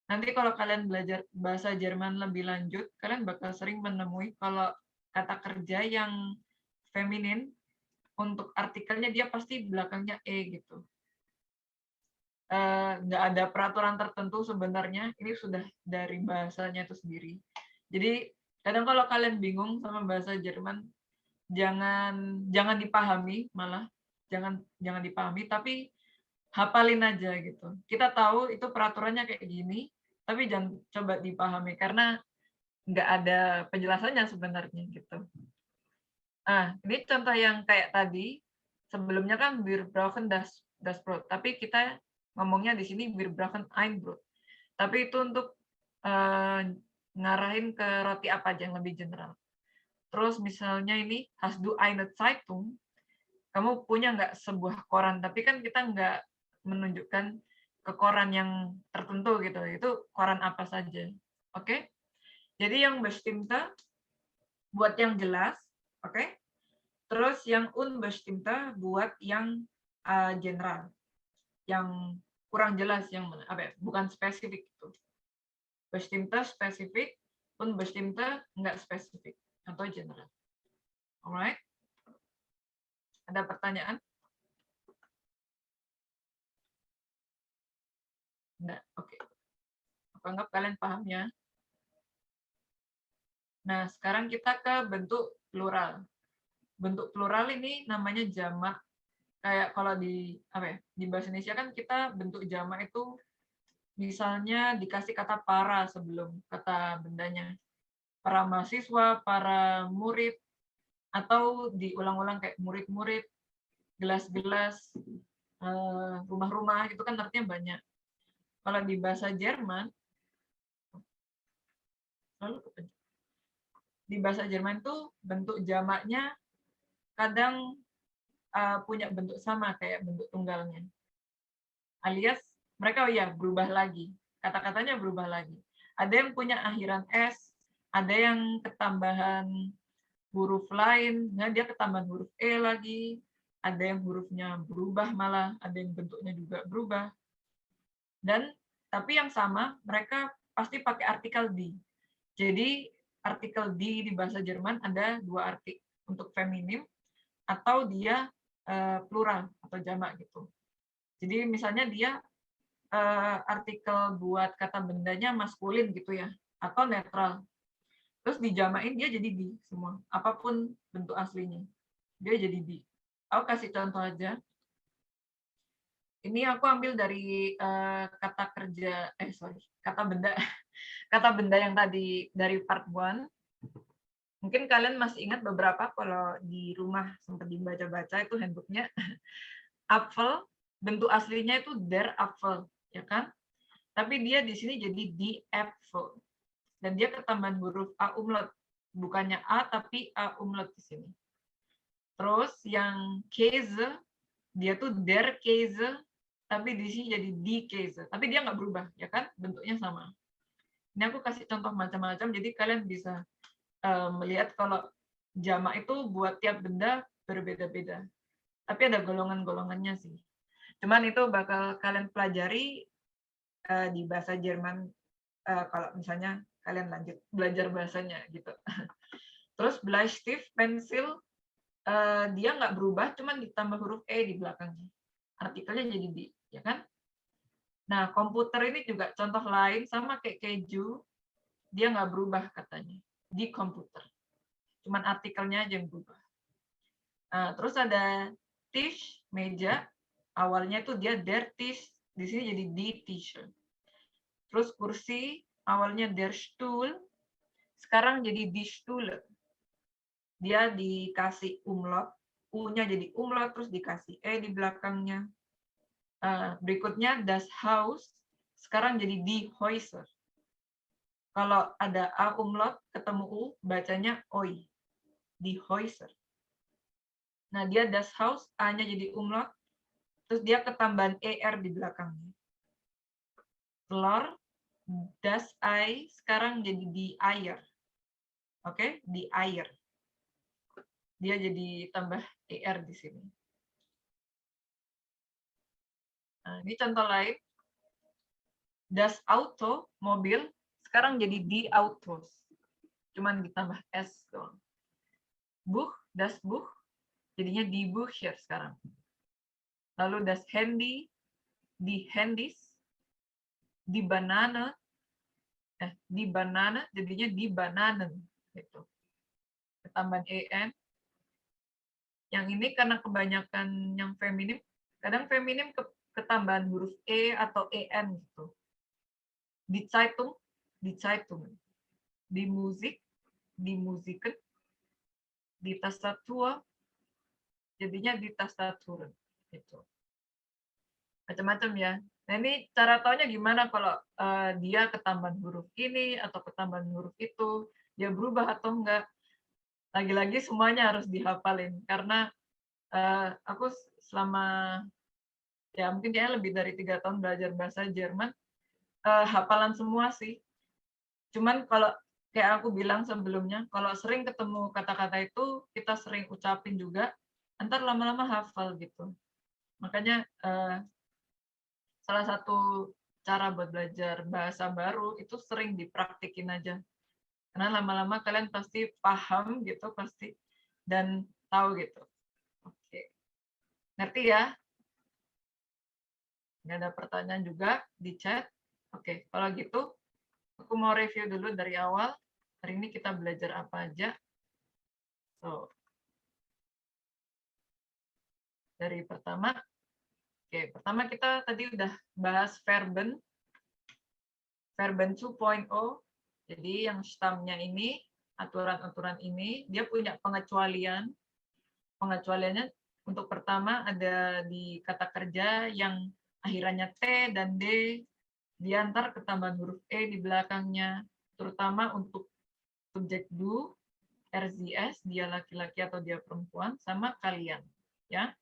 Nanti kalau kalian belajar bahasa Jerman lebih lanjut, kalian bakal sering menemui kalau kata kerja yang feminin untuk artikelnya dia pasti belakangnya e gitu. Nggak ada peraturan tertentu sebenarnya, ini sudah dari bahasanya itu sendiri. Jadi kadang kalau kalian bingung sama bahasa Jerman, jangan dipahami, malah jangan dipahami, tapi hafalin aja gitu. Kita tahu itu peraturannya kayak gini, tapi jangan coba dipahami karena nggak ada penjelasannya sebenarnya gitu. Ah, ini contoh yang kayak tadi. Sebelumnya kan wir brauchen das Brot, tapi kita ngomongnya di sini wir brauchen ein Brot. Tapi itu untuk ngarahin ke roti apa aja yang lebih general. Terus misalnya ini hast du eine Zeitung? Kamu punya nggak sebuah koran? Tapi kan kita nggak menunjukkan ke koran yang tertentu gitu. Itu koran apa saja. Oke? Jadi yang bestimmte buat yang jelas, oke? Terus yang unbestimmte buat yang general, yang kurang jelas, yang apa ya, bukan spesifik itu. Bestimmte spesifik, unbestimmte nggak spesifik atau general. Alright? Ada pertanyaan? Enggak, oke. Aku anggap kalian paham ya. Nah, sekarang kita ke bentuk plural. Bentuk plural ini namanya jamak. Kayak kalau di apa ya, di bahasa Indonesia kan kita bentuk jamak itu misalnya dikasih kata para sebelum kata bendanya. Para mahasiswa, para murid, atau diulang-ulang kayak murid-murid, gelas-gelas, rumah-rumah, itu kan artinya banyak. Kalau di bahasa Jerman, di bahasa Jerman tuh bentuk jamaknya kadang punya bentuk sama kayak bentuk tunggalnya. Alias mereka berubah lagi. Kata-katanya berubah lagi. Ada yang punya akhiran S, ada yang ketambahan huruf lain, nah dia ketambahan huruf E lagi, ada yang hurufnya berubah malah, ada yang bentuknya juga berubah. Dan tapi yang sama, mereka pasti pakai artikel di. Jadi artikel di bahasa Jerman ada dua arti, untuk feminim atau dia plural atau jamak gitu. Jadi misalnya dia artikel buat kata bendanya maskulin gitu ya, atau netral. Terus dijamain dia jadi di semua, apapun bentuk aslinya. Dia jadi di. Aku kasih contoh aja. Ini aku ambil dari kata kerja, kata benda, kata benda yang tadi dari part 1. Mungkin kalian masih ingat beberapa kalau di rumah sempat dibaca-baca itu handbooknya. Apfel, bentuk aslinya itu der Apfel, ya kan? Tapi dia di sini jadi die Apfel. Dan dia ketambahan huruf A umlaut. Bukannya A, tapi A umlaut di sini. Terus yang Käse, dia tuh der Käse, tapi di sini jadi die Käse. Tapi dia nggak berubah, ya kan? Bentuknya sama. Ini aku kasih contoh macam-macam, jadi kalian bisa melihat kalau jamak itu buat tiap benda berbeda-beda. Tapi ada golongan-golongannya sih. Cuman itu bakal kalian pelajari di bahasa Jerman kalau misalnya kalian lanjut belajar bahasanya gitu. Terus Bleistift, pensil, dia nggak berubah, cuman ditambah huruf E di belakangnya. Artikelnya jadi di, ya kan? Nah, komputer ini juga contoh lain, sama kayak keju, dia nggak berubah katanya, di komputer. Cuman artikelnya aja yang berubah. Nah, terus ada Tisch, meja, awalnya itu dia der Tisch, di sini jadi die Tische. Terus kursi, awalnya der Stuhl, sekarang jadi die Stühle. Dia dikasih umlaut, U-nya jadi umlaut, terus dikasih E di belakangnya. Berikutnya das Haus, sekarang jadi die Häuser. Kalau ada A umlaut ketemu U, bacanya OI. Die Häuser. Nah, dia das Haus, A-nya jadi umlaut, terus dia ketambahan ER di belakangnya. Telur, das Ei, sekarang jadi di air. Oke, di air. Dia jadi tambah ER di sini. Nah, ini contoh lain. Das Auto, mobil, sekarang jadi die Autos. Cuman ditambah S doang. Buch, das Buch, jadinya die Bücher sekarang. Lalu das Handy, die Handys, die Banane, jadinya die Bananen. Gitu. Ketambahan EN. Yang ini karena kebanyakan yang feminim, kadang feminim ketambahan huruf E atau EN gitu. Die Zeitung, die Zeitungen. Die Musik, die Musiken. Die Tastatur, jadinya di Tastaturen. Gitu. Macam-macam ya. Nah, ini cara taunya gimana kalau dia ketambahan huruf ini atau ketambahan huruf itu, dia berubah atau enggak. Lagi-lagi semuanya harus dihafalin karena aku selama ya mungkin kayaknya lebih dari 3 tahun belajar bahasa Jerman, hafalan semua sih. Cuman kalau kayak aku bilang sebelumnya, kalau sering ketemu kata-kata itu, kita sering ucapin juga, ntar lama-lama hafal gitu. Makanya salah satu cara buat belajar bahasa baru itu sering dipraktikin aja. Karena lama-lama kalian pasti paham gitu, pasti, dan tahu gitu. Oke. Ngerti ya? Nggak ada pertanyaan juga di chat. Oke, kalau gitu aku mau review dulu dari awal. Hari ini kita belajar apa aja. So, dari pertama, pertama kita tadi udah bahas Verben 2.0. Jadi yang stamnya ini, aturan-aturan ini, dia punya pengecualian. Pengecualiannya untuk pertama ada di kata kerja yang akhirannya T dan D, diantar ketambahan huruf E di belakangnya, terutama untuk subjek du, RZS, dia laki-laki atau dia perempuan, sama kalian. Ya.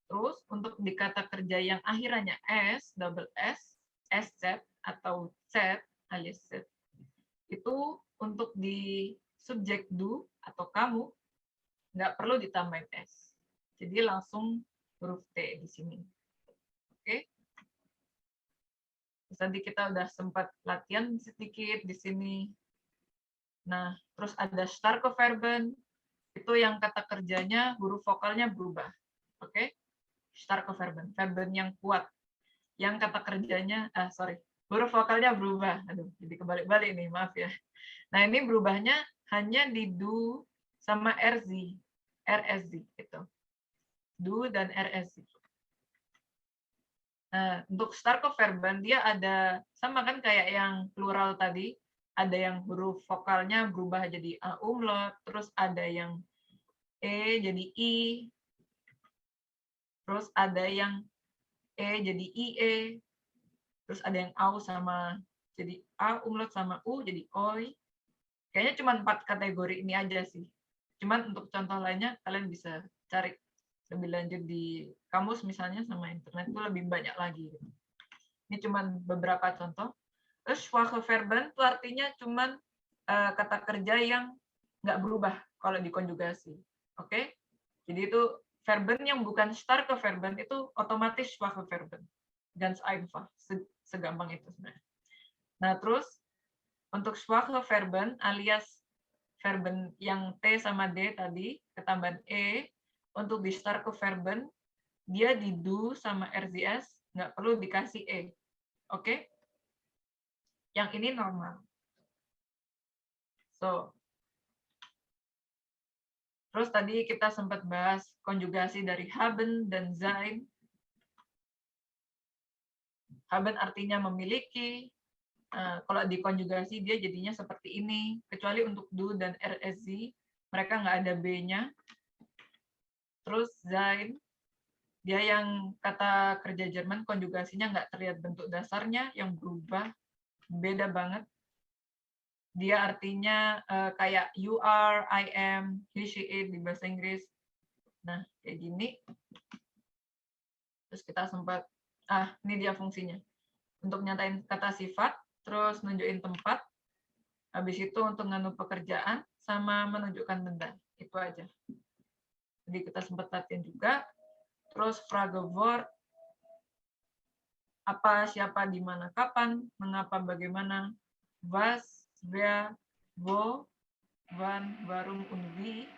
Terus untuk di kata kerja yang akhirannya S, double S, SZ atau Z alias Z, itu untuk di subjek du atau kamu, nggak perlu ditambahin S. Jadi langsung huruf T di sini. Oke. Terus tadi kita udah sempat latihan sedikit di sini. Nah, terus ada starke Verben, itu yang kata kerjanya huruf vokalnya berubah. Oke? Starke Verben, verben yang kuat. Yang kata kerjanya, huruf vokalnya berubah. Aduh, jadi kebalik-balik nih, maaf ya. Nah, ini berubahnya hanya di du sama RSZ gitu. Du dan RSZ. Nah, untuk starke Verben dia ada sama kan kayak yang plural tadi, ada yang huruf vokalnya berubah jadi A umlaut, terus ada yang E jadi I, terus ada yang E jadi IE, terus ada yang AU sama jadi A umlaut sama U jadi OI. Kayaknya cuma 4 kategori ini aja sih. Cuman untuk contoh lainnya kalian bisa cari lebih lanjut di kamus misalnya sama internet itu lebih banyak lagi. Ini cuma beberapa contoh. Terus schwache Verben itu artinya cuma kata kerja yang nggak berubah kalau dikonjugasi. Oke? Jadi itu Verben yang bukan starke Verben itu otomatis schwache Verben. Ganz einfach. Segampang itu sebenarnya. Nah, terus untuk schwache Verben alias verben yang T sama D tadi, ketambahan E, untuk di starke Verben, dia di du sama RZS, nggak perlu dikasih E. Oke? Yang ini normal. So, terus tadi kita sempat bahas konjugasi dari haben dan sein. Haben artinya memiliki. Kalau dikonjugasi dia jadinya seperti ini. Kecuali untuk du dan RSZ, mereka nggak ada B-nya. Terus sein, dia yang kata kerja Jerman konjugasinya nggak terlihat bentuk dasarnya, yang berubah, beda banget. Dia artinya kayak you are, I am, he, she, it di bahasa Inggris. Nah, kayak gini. Terus kita sempat, ini dia fungsinya. Untuk nyatain kata sifat, terus nunjukin tempat, habis itu untuk nganu pekerjaan, sama menunjukkan benda. Itu aja. Jadi kita sempat latihan juga. Terus Fragewort, apa, siapa, di mana, kapan, mengapa, bagaimana, was, wer, wo, wann, warum, und wie.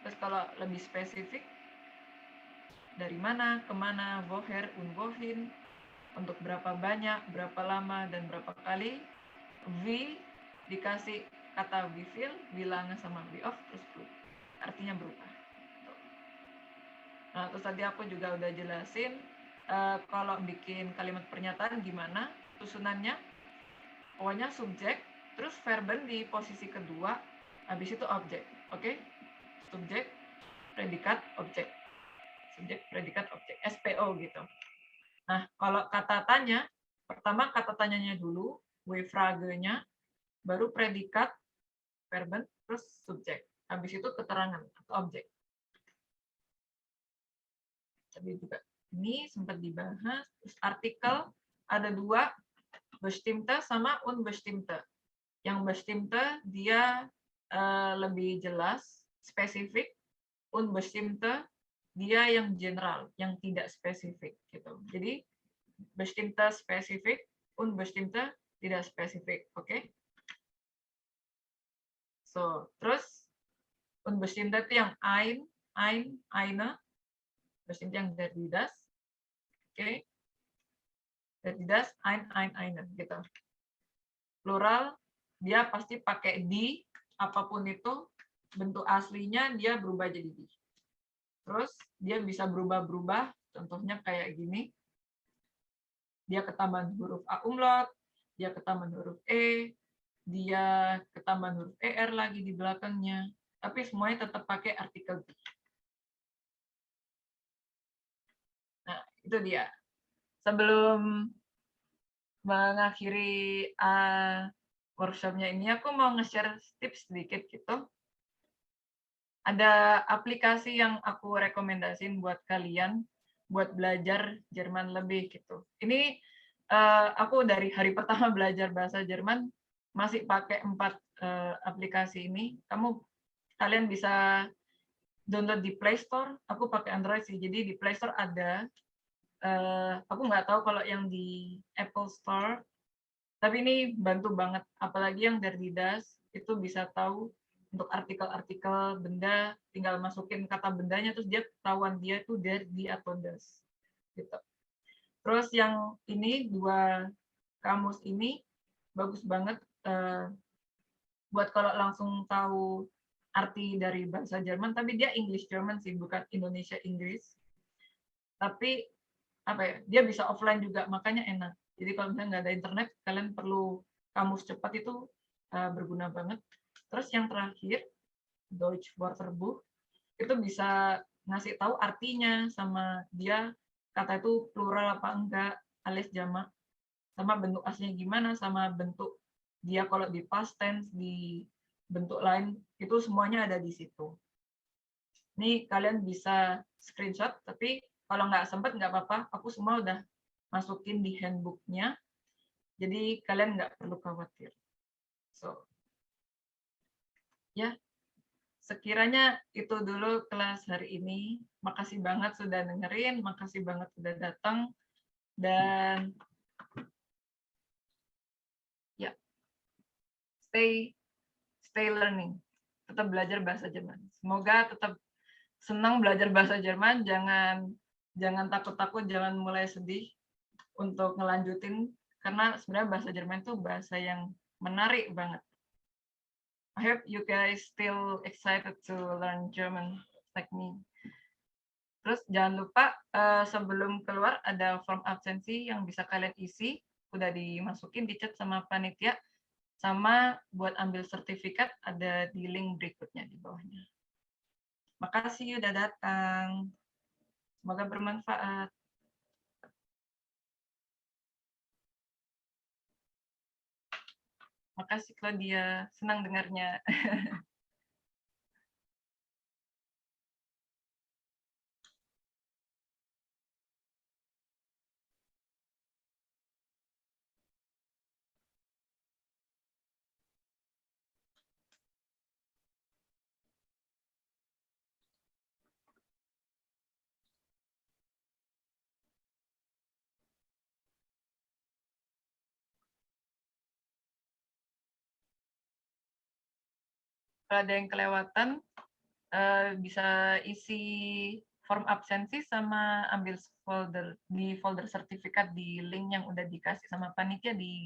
Terus kalau lebih spesifik, dari mana, kemana, woher, und wohin, untuk berapa banyak, berapa lama, dan berapa kali. Wie dikasih kata we feel, bilangan sama we of, terus artinya berubah. Nah, terus tadi aku juga udah jelasin kalau bikin kalimat pernyataan gimana susunannya. Pokoknya subjek, terus verben di posisi kedua, habis itu objek. Oke? Subjek, predikat, objek. Subjek, predikat, objek. SPO gitu. Nah, kalau kata tanya, pertama kata tanyanya dulu, we-frage-nya, baru predikat, verben, terus subjek. Habis itu keterangan atau objek. Tadi juga ini sempat dibahas. Terus artikel ada dua, bestimmte sama unbestimmte. Yang bestimmte dia lebih jelas, spesifik. Unbestimmte dia yang general, yang tidak spesifik gitu. Jadi bestimmte spesifik, unbestimmte tidak spesifik, oke? So, terus unbestimmte itu yang ein, eine, bestimmte yang der, die, das, oke? Der, die, das, eine gitu. Plural dia pasti pakai di, apapun itu bentuk aslinya dia berubah jadi di. Terus dia bisa berubah-berubah, contohnya kayak gini. Dia ketambahan huruf A umlaut, dia ketambahan huruf E, dia ketambahan huruf ER lagi di belakangnya, tapi semuanya tetap pakai artikel di. Nah, itu dia. Sebelum mengakhiri workshopnya ini, aku mau nge-share tips sedikit gitu. Ada aplikasi yang aku rekomendasiin buat kalian, buat belajar Jerman lebih gitu. Ini aku dari hari pertama belajar bahasa Jerman, masih pakai 4 aplikasi ini. Kalian bisa download di Play Store. Aku pakai Android sih, jadi di Play Store ada. Aku nggak tahu kalau yang di Apple Store, tapi ini bantu banget. Apalagi yang dari Das, itu bisa tahu untuk artikel-artikel benda, tinggal masukin kata bendanya, terus dia ketahuan dia tuh dari di atau Das. Gitu. Terus yang ini, 2 kamus ini, bagus banget buat kalau langsung tahu arti dari bahasa Jerman, tapi dia English German sih, bukan Indonesia Inggris. Tapi apa ya, dia bisa offline juga, makanya enak. Jadi kalau misalnya nggak ada internet, kalian perlu kamus cepat itu berguna banget. Terus yang terakhir, Deutsch Wörterbuch, itu bisa ngasih tahu artinya, sama dia kata itu plural apa enggak, alias jamak, sama bentuk aslinya gimana, sama bentuk dia kalau di past tense, di bentuk lain, itu semuanya ada di situ. Ini kalian bisa screenshot, tapi kalau nggak sempat nggak apa-apa, aku semua udah masukin di handbook-nya, jadi kalian nggak perlu khawatir. So, ya, sekiranya itu dulu kelas hari ini. Makasih banget sudah dengerin, makasih banget sudah datang, dan ya, stay learning, tetap belajar bahasa Jerman. Semoga tetap senang belajar bahasa Jerman, jangan takut-takut, jangan mulai sedih untuk ngelanjutin, karena sebenarnya bahasa Jerman itu bahasa yang menarik banget. I hope you guys still excited to learn German like me. Terus jangan lupa sebelum keluar ada form absensi yang bisa kalian isi, udah dimasukin di chat sama panitia, sama buat ambil sertifikat ada di link berikutnya di bawahnya. Makasih udah datang. Semoga bermanfaat. Makasih Claudia, senang dengarnya. Kalau ada yang kelewatan, bisa isi form absensi sama ambil di folder sertifikat di link yang udah dikasih sama panitia di